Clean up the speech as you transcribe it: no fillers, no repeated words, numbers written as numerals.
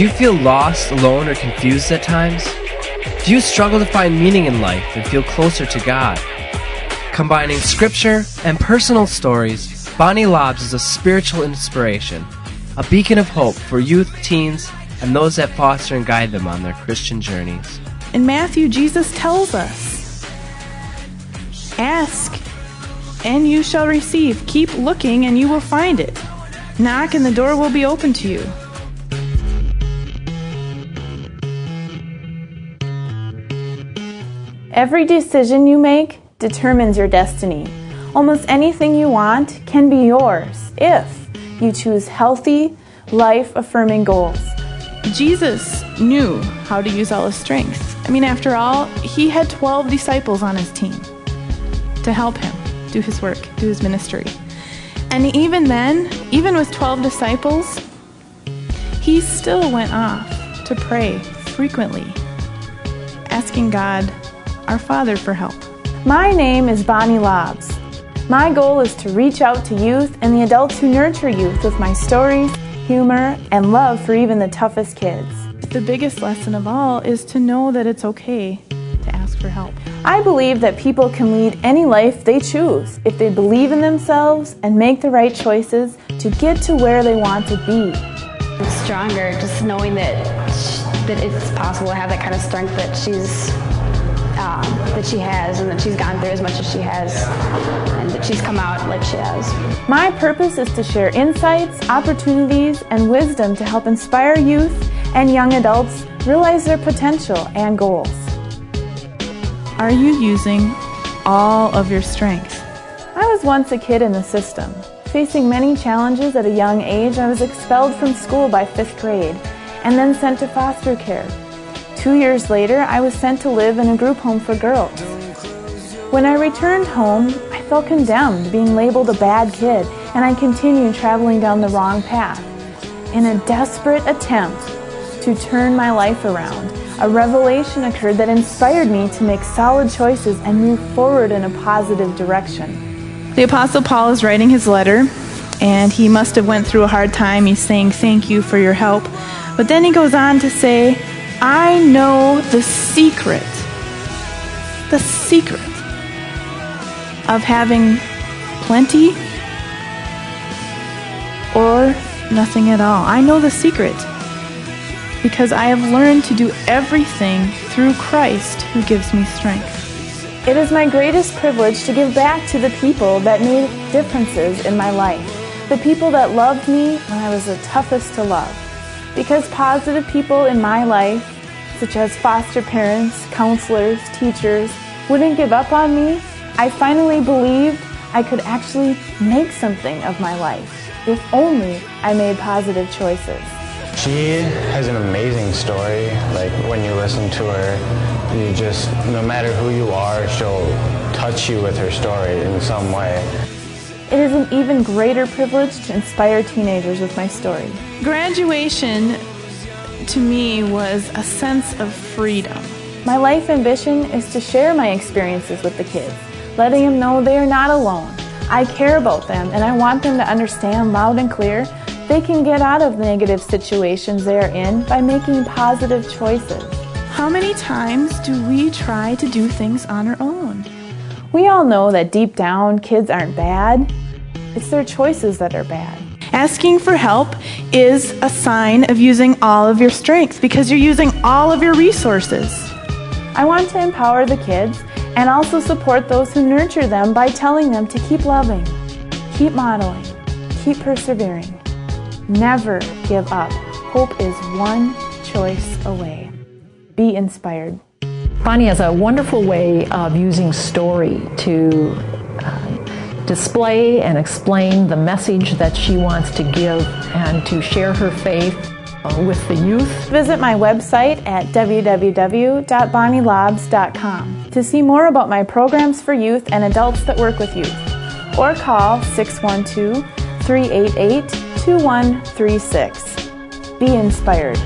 Do you feel lost, alone, or confused at times? Do you struggle to find meaning in life and feel closer to God? Combining scripture and personal stories, Bonnie Laabs is a spiritual inspiration, a beacon of hope for youth, teens, and those that foster and guide them on their Christian journeys. In Matthew, Jesus tells us, ask and you shall receive. Keep looking and you will find it. Knock and the door will be open to you. Every decision you make determines your destiny. Almost anything you want can be yours if you choose healthy, life-affirming goals. Jesus knew how to use all his strengths. After all, he had 12 disciples on his team to help him do his work, do his ministry. And even then, even with 12 disciples, he still went off to pray frequently, asking God, our Father, for help. My name is Bonnie Laabs. My goal is to reach out to youth and the adults who nurture youth with my stories, humor, and love for even the toughest kids. The biggest lesson of all is to know that it's okay to ask for help. I believe that people can lead any life they choose if they believe in themselves and make the right choices to get to where they want to be. I'm stronger just knowing that it's possible to have that kind of strength that she has, and that she's gone through as much as she has, and that she's come out like she has. My purpose is to share insights, opportunities, and wisdom to help inspire youth and young adults realize their potential and goals. Are you using all of your strengths? I was once a kid in the system. Facing many challenges at a young age, I was expelled from school by 5th grade and then sent to foster care. 2 years later, I was sent to live in a group home for girls. When I returned home, I felt condemned, being labeled a bad kid, and I continued traveling down the wrong path. In a desperate attempt to turn my life around, a revelation occurred that inspired me to make solid choices and move forward in a positive direction. The Apostle Paul is writing his letter, and he must have went through a hard time. He's saying, thank you for your help. But then he goes on to say, I know the secret of having plenty or nothing at all. I know the secret because I have learned to do everything through Christ who gives me strength. It is my greatest privilege to give back to the people that made differences in my life, the people that loved me when I was the toughest to love. Because positive people in my life, such as foster parents, counselors, teachers, wouldn't give up on me, I finally believed I could actually make something of my life, if only I made positive choices. She has an amazing story. Like, when you listen to her, you just, no matter who you are, she'll touch you with her story in some way. It is an even greater privilege to inspire teenagers with my story. Graduation, to me, was a sense of freedom. My life ambition is to share my experiences with the kids, letting them know they are not alone. I care about them, and I want them to understand loud and clear they can get out of negative situations they are in by making positive choices. How many times do we try to do things on our own? We all know that deep down, kids aren't bad. It's their choices that are bad. Asking for help is a sign of using all of your strengths because you're using all of your resources. I want to empower the kids and also support those who nurture them by telling them to keep loving, keep modeling, keep persevering. Never give up. Hope is one choice away. Be inspired. Bonnie has a wonderful way of using story to display and explain the message that she wants to give and to share her faith with the youth. Visit my website at www.bonnielaabs.com to see more about my programs for youth and adults that work with youth, or call 612-388-2136. Be inspired.